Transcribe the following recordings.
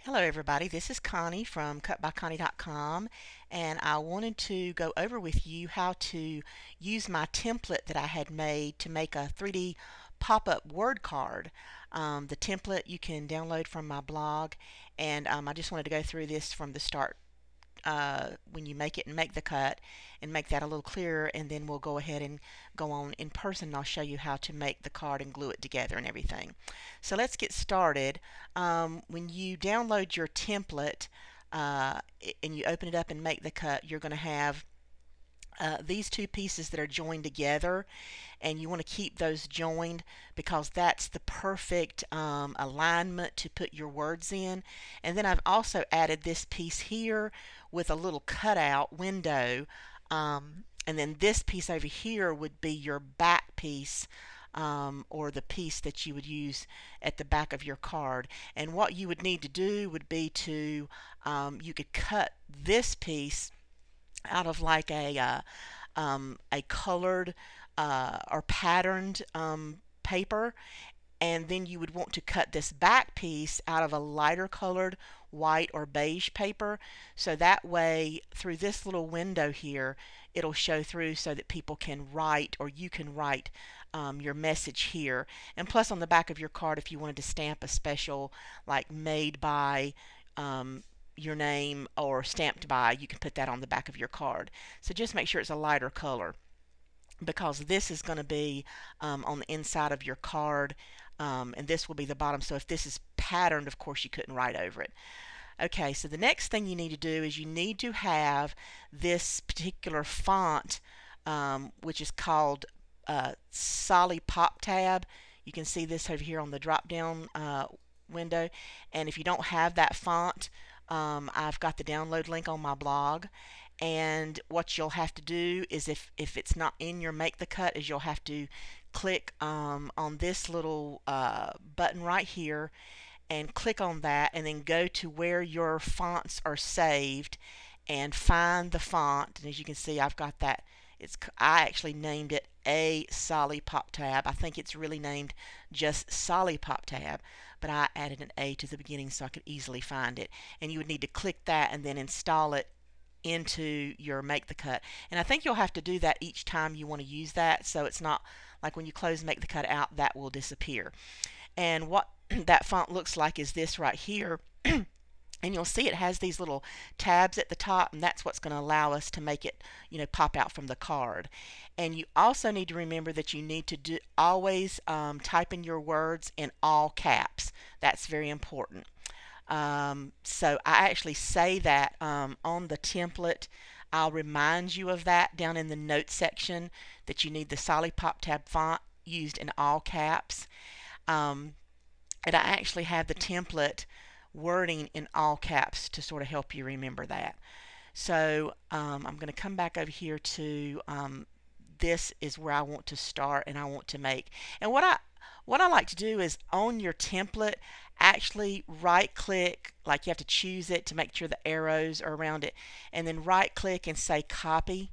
Hello everybody, this is Connie from cutbyconnie.com, and I wanted to go over with you how to use my template that I had made to make a 3D pop-up word card. The template you can download from my blog, and I just wanted to go through this from the start when you make it and make the cut and make that a little clearer, and then we'll go ahead and go on in person and I'll show you how to make the card and glue it together and everything. So let's get started. When you download your template and you open it up and make the cut, you're going to have these two pieces that are joined together, and you want to keep those joined because that's the perfect alignment to put your words in. And then I've also added this piece here with a little cutout window, and then this piece over here would be your back piece, or the piece that you would use at the back of your card. And what you would need to do would be to you could cut this piece out of like a colored or patterned paper, and then you would want to cut this back piece out of a lighter colored white or beige paper, so that way through this little window here it'll show through so that people can write, or you can write your message here. And plus on the back of your card, if you wanted to stamp a special like made by your name or stamped by, you can put that on the back of your card. So just make sure it's a lighter color, because this is going to be on the inside of your card, and this will be the bottom. So if this is patterned, of course you couldn't write over it. Okay, so the next thing you need to do is you need to have this particular font, which is called Solly Pop Tab. You can see this over here on the drop down window, and if you don't have that font, I've got the download link on my blog. And what you'll have to do is, if it's not in your make the cut, is you'll have to click on this little button right here and click on that, and then go to where your fonts are saved and find the font. And as you can see, I've got that. I actually named it a Solly Pop Tab. I think it's really named just Solly Pop Tab, but I added an A to the beginning so I could easily find it. And you would need to click that and then install it into your make the cut. And I think you'll have to do that each time you want to use that, so it's not like when you close make the cut out, that will disappear. And what that font looks like is this right here. And you'll see it has these little tabs at the top, and that's what's going to allow us to make it, pop out from the card. And you also need to remember that you need to always type in your words in all caps. That's very important. So I actually say that on the template. I'll remind you of that down in the notes section, that you need the Solly Pop Tab font used in all caps. And I actually have the template wording in all caps to sort of help you remember that. So I'm going to come back over here to this is where I want to start and I want to make. And what I like to do is, on your template, actually right click, like you have to choose it to make sure the arrows are around it, and then right click and say copy,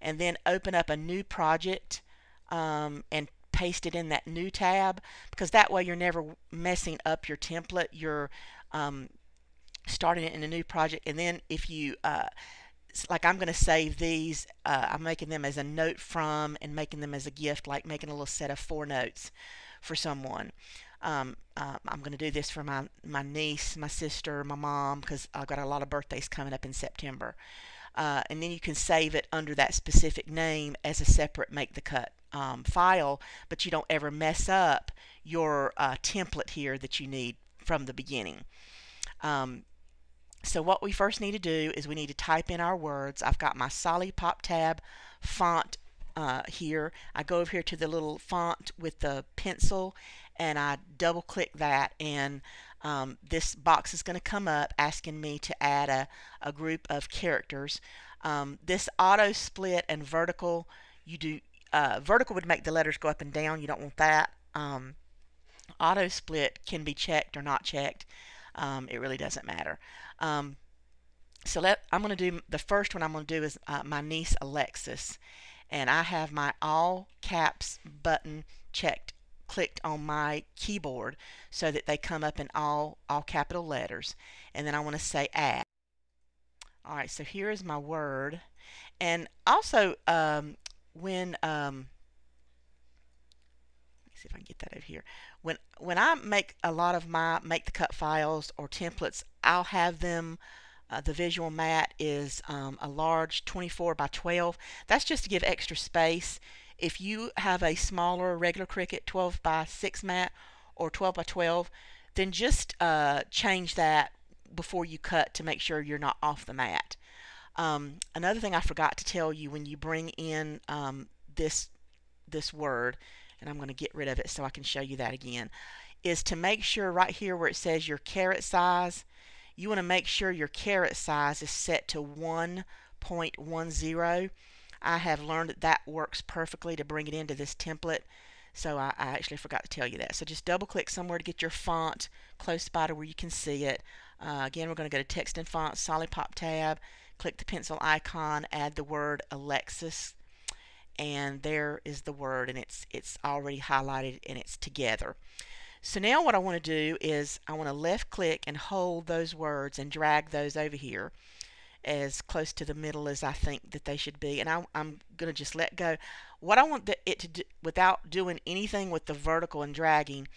and then open up a new project and paste it in that new tab, because that way you're never messing up your template. You're starting it in a new project, and then if you like, I'm going to save these, I'm making them as a note from and making them as a gift, like making a little set of 4 notes for someone. I'm going to do this for my niece, my sister, my mom, because I've got a lot of birthdays coming up in September. And then you can save it under that specific name as a separate make the cut file, but you don't ever mess up your template here that you need from the beginning. So what we first need to do is we need to type in our words. I've got my Solly Pop Tab font here. I go over here to the little font with the pencil and I double click that, and this box is going to come up asking me to add a group of characters. This auto split and vertical, you do vertical would make the letters go up and down. You don't want that. Auto split can be checked or not checked. It really doesn't matter. So I'm going to do the first one. I'm going to do is my niece Alexis, and I have my all caps button checked clicked on my keyboard so that they come up in all capital letters. And then I want to say add. All right, so here is my word. And also, when let me see if I can get that over here. When I make a lot of my make the cut files or templates, I'll have them. The visual mat is a large 24 by 12. That's just to give extra space. If you have a smaller regular Cricut 12 by 6 mat or 12 by 12, then just change that before you cut to make sure you're not off the mat. Another thing I forgot to tell you, when you bring in this word, and I'm going to get rid of it so I can show you that again, is to make sure right here where it says your caret size, you want to make sure your caret size is set to 1.10. I have learned that that works perfectly to bring it into this template, so I actually forgot to tell you that. So just double click somewhere to get your font close by to where you can see it. Again, we're going to go to text and font, solid pop tab, click the pencil icon, add the word Alexis, and there is the word, and it's already highlighted and it's together. So now what I want to do is I want to left click and hold those words and drag those over here as close to the middle as I think that they should be, and I'm going to just let go. What I want it to do, without doing anything with the vertical and dragging,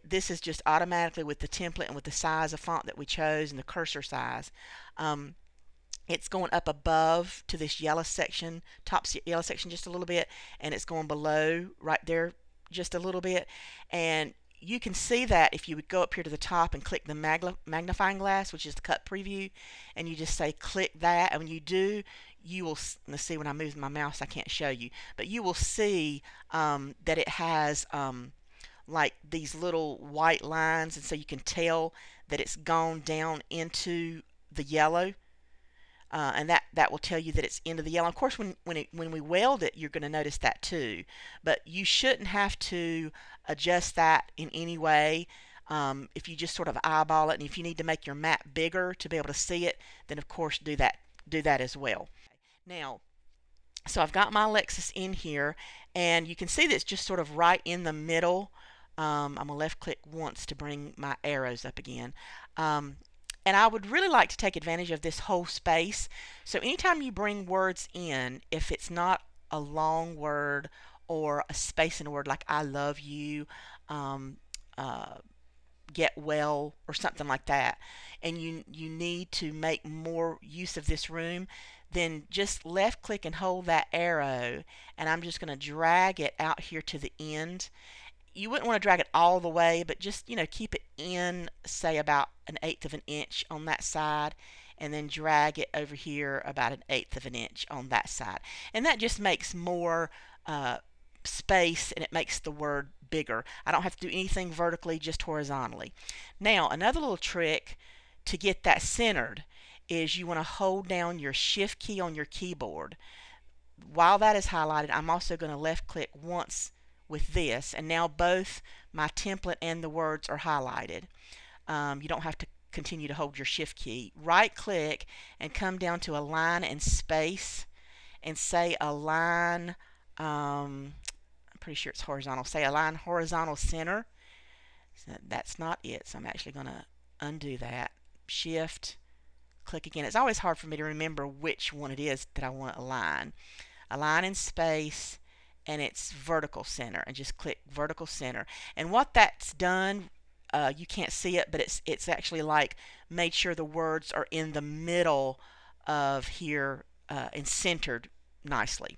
this is just automatically with the template and with the size of font that we chose and the cursor size. It's going up above to this yellow section, top yellow section just a little bit, and it's going below right there just a little bit. And you can see that if you would go up here to the top and click the magnifying glass, which is the cut preview, and you just say click that, and when you do, you will, let's see, when I move my mouse I can't show you, but you will see that it has like these little white lines, and so you can tell that it's gone down into the yellow. And that will tell you that it's into the yellow. Of course, when we weld it, you're going to notice that too. But you shouldn't have to adjust that in any way. If you just sort of eyeball it, and if you need to make your mat bigger to be able to see it, then of course do that as well. Now, so I've got my Alexis in here, and you can see that it's just sort of right in the middle. I'm going to left click once to bring my arrows up again. And I would really like to take advantage of this whole space. So anytime you bring words in, if it's not a long word or a space in a word like I love you, get well, or something like that, and you need to make more use of this room, then just left click and hold that arrow, and I'm just going to drag it out here to the end. You wouldn't want to drag it all the way, but just, keep it in, say, about 1/8 of an inch on that side, and then drag it over here about 1/8 of an inch on that side. And that just makes more space, and it makes the word bigger. I don't have to do anything vertically, just horizontally. Now, another little trick to get that centered is you want to hold down your shift key on your keyboard. While that is highlighted, I'm also going to left click once with this, and now both my template and the words are highlighted. You don't have to continue to hold your shift key. Right click and come down to align and space, and say align, I'm pretty sure it's horizontal, say align horizontal center. So that's not it, so I'm actually going to undo that. Shift, click again. It's always hard for me to remember which one it is that I want to align. Align in space, and it's vertical center, and just click vertical center. And what that's done, you can't see it, but it's actually like made sure the words are in the middle of here and centered nicely.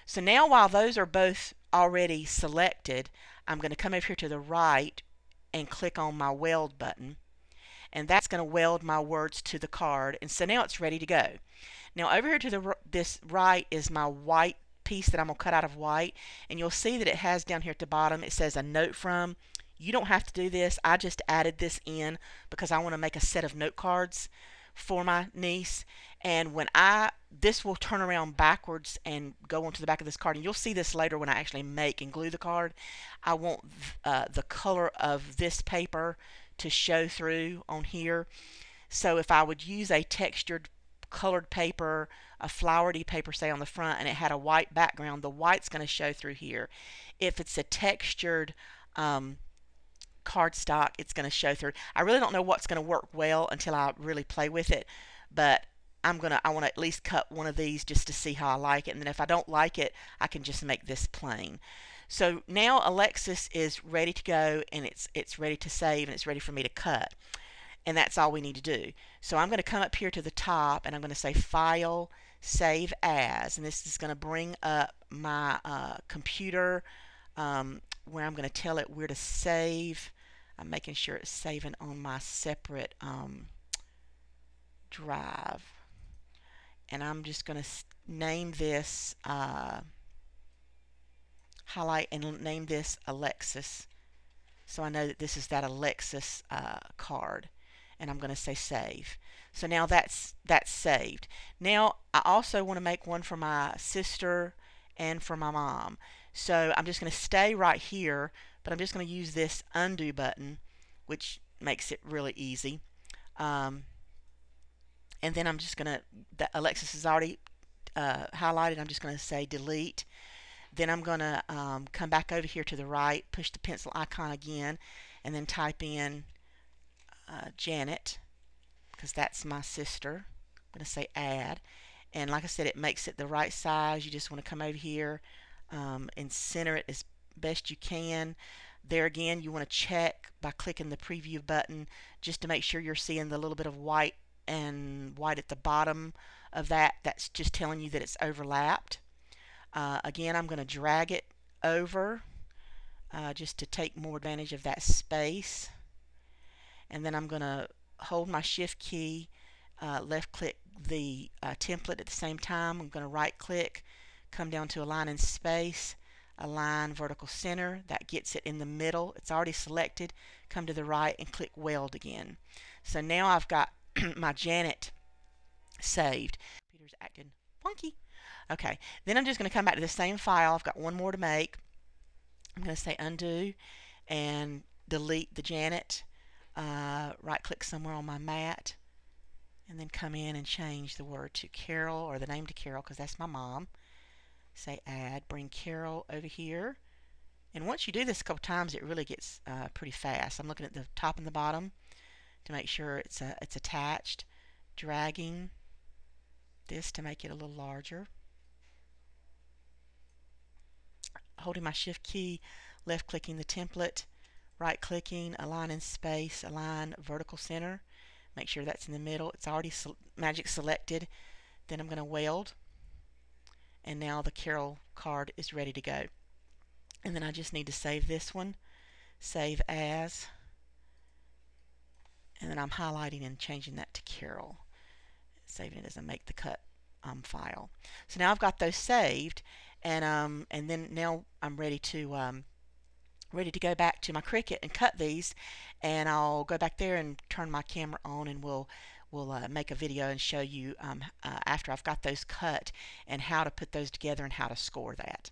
So now, while those are both already selected, I'm going to come over here to the right and click on my weld button, and that's going to weld my words to the card. And so now it's ready to go. Now over here to this right is my white piece that I'm going to cut out of white, and you'll see that it has down here at the bottom, it says a note from. You don't have to do this. I just added this in because I want to make a set of note cards for my niece, and when this will turn around backwards and go onto the back of this card, and you'll see this later when I actually make and glue the card. I want the color of this paper to show through on here. So if I would use a textured colored paper, a flowery paper, say, on the front, and it had a white background, the white's going to show through here. If it's a textured cardstock, it's going to show through. I really don't know what's going to work well until I really play with it, but I want to at least cut one of these just to see how I like it, and then if I don't like it, I can just make this plain. So now Alexis is ready to go, and it's ready to save, and it's ready for me to cut, and that's all we need to do. So I'm going to come up here to the top, and I'm going to say File, Save As, and this is going to bring up my computer, where I'm going to tell it where to save. I'm making sure it's saving on my separate drive, and I'm just going to name this highlight and name this Alexis, so I know that this is that Alexis card, and I'm going to say save. So now that's saved. Now I also want to make one for my sister and for my mom, so I'm just going to stay right here, but I'm just going to use this undo button, which makes it really easy. And then I'm just going to, Alexis is already highlighted, I'm just going to say delete. Then I'm going to come back over here to the right, push the pencil icon again, and then type in Janet, because that's my sister. I'm going to say add. And like I said, it makes it the right size. You just want to come over here and center it as best you can. There again, you want to check by clicking the preview button just to make sure you're seeing the little bit of white and white at the bottom of that. That's just telling you that it's overlapped. Again, I'm going to drag it over just to take more advantage of that space. And then I'm going to hold my shift key, left click the template at the same time. I'm going to right click, come down to align in space, align vertical center. That gets it in the middle. It's already selected. Come to the right and click Weld again. So now I've got my Janet saved. Computer's acting funky. Okay, then I'm just going to come back to the same file. I've got one more to make. I'm going to say undo and delete the Janet. Right click somewhere on my mat, and then come in and change the word to Carol, or the name to Carol, because that's my mom. Say add, bring Carol over here, and once you do this a couple times, it really gets pretty fast. I'm looking at the top and the bottom to make sure it's attached, dragging this to make it a little larger, holding my shift key, left clicking the template, right clicking, align in space, align vertical center, make sure that's in the middle. It's already magic selected. Then I'm going to weld, and now the Carol card is ready to go. And then I just need to save this one, save as, and then I'm highlighting and changing that to Carol, saving it as a make the cut file. So now I've got those saved, and then now I'm ready to go back to my Cricut and cut these, and I'll go back there and turn my camera on, and we'll make a video and show you after I've got those cut and how to put those together and how to score that.